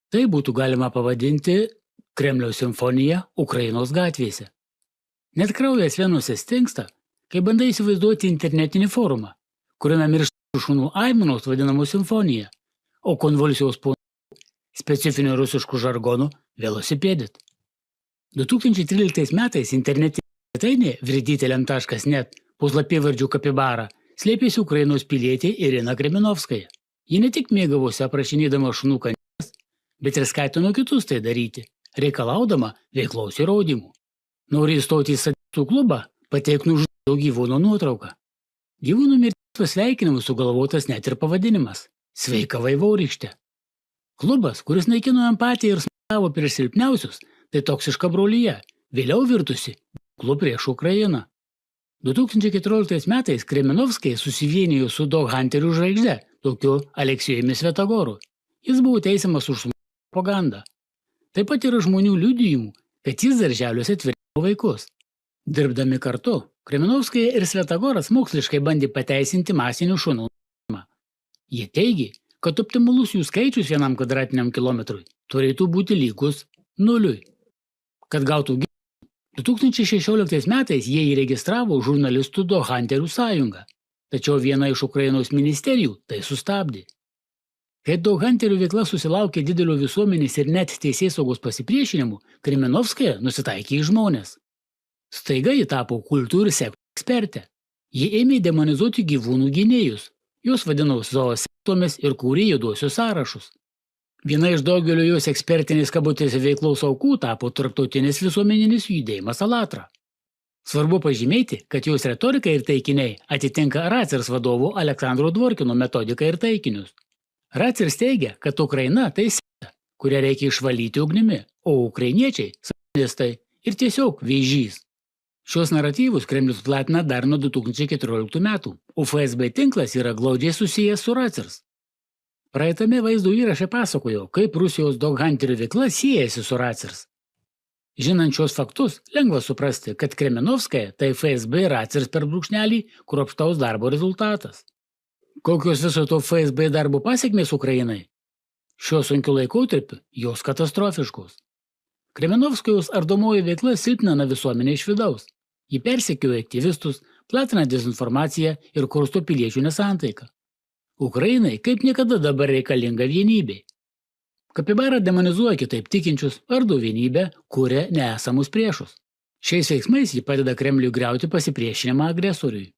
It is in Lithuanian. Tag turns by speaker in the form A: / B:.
A: Tai būtų galima pavadinti Kremliaus simfonija Ukrainos gatvėse. Net kraujas vienose stingsta, kai bandai įsivaizduoti internetinį forumą, kuriame miršta šunų aimanos vadinamos simfonija, o konvulsijos po specifiniu rusišku žargonu velosipedit. 2013 metais internetinė svetainė vridyteliam.net puslapyvardžiu Kapibara slėpėsi Ukrainos pilietė Irina Kremenovskaja. Ji ne tik mėgavosi aprašinėdama šunų kančias, bet ir skatino kitus tai daryti, reikalaudama veiklos įrodymų. Nori įstoti į sadistų klubą, pateik nužudyto gyvūno nuotrauką. Gyvūnų mirties pasveikinimu sugalvotas net ir pavadinimas – Sveika vaivorykšte. Klubas, kuris naikino empatiją ir smurtavo prieš silpniausius, tai toksiška brolyje, vėliau virtusi ginklu prieš Ukrainą. 2014 metais Kremenovskai susivienijo su Dog Hunterių žvaigžde, tokiu Aleksejumi Svetogoru. Jis buvo teisiamas už smurto propagandą. Taip pat yra žmonių liudijimų, kad jis darželiuose tvirtino vaikus. Dirbdami kartu, Kremenovskaja ir Svetogoras moksliškai bandė pateisinti masinių šunų naudojimą. Jie teigė, kad optimalus jų skaičius vienam kvadratiniam kilometrui turėtų būti lygus 0. Kad gautų gyvūną, 2016 metais jie įregistravo žurnalistų Dog Hunterių sąjungą, tačiau viena iš Ukrainos ministerijų tai sustabdė. Kai Dog Hunterių veikla susilaukė didelio visuomenės ir net teisėsaugos pasipriešinimų, Kremenovskaja nusitaikė į žmones. Staiga ji tapo kultų ir sektų ekspertė. Ji ėmė demonizuoti gyvūnų gynėjus, juos vadino zoosektomis ir kūrė juoduosius sąrašus. Viena iš daugelio jos ekspertinės kabutėse veiklos aukų tapo tarptautinis visuomeninis judėjimas Alatra. Svarbu pažymėti, kad jos retorika ir taikiniai atitinka Racers vadovo Aleksandro Dvorkino metodiką ir taikinius. Racers teigia, kad Ukraina tai sekta, kurią reikia išvalyti ugnimi, o ukrainiečiai – satanistai ir tiesiog vėžys. Šios naratyvus Kremlius platina dar nuo 2014 metų, o FSB tinklas yra glaudžiai susijęs su Racers. Praeitame vaizdo įraše pasakojo, kaip Rusijos Dog Hunterių veikla siejasi su Racers. Žinant šios faktus, lengva suprasti, kad Kremenovskaja tai FSB Racers per brūkšnelį kruopštaus darbo rezultatas. Kokios viso to FSB darbo pasekmės Ukrainai? Šiuo sunkiu laikotarpiu jos katastrofiškos. Kremenovskajos ardomoji veikla silpnina visuomenę iš vidaus. Ji persekioja aktyvistus, platina dezinformaciją ir kursto piliečių nesantaiką. Ukrainai kaip niekada dabar reikalinga vienybė. Kapibara demonizuoja kitaip tikinčius, ardo vienybę, kuria neesamus priešus. Šiais veiksmais ji padeda Kremliui griauti pasipriešinimą agresoriui.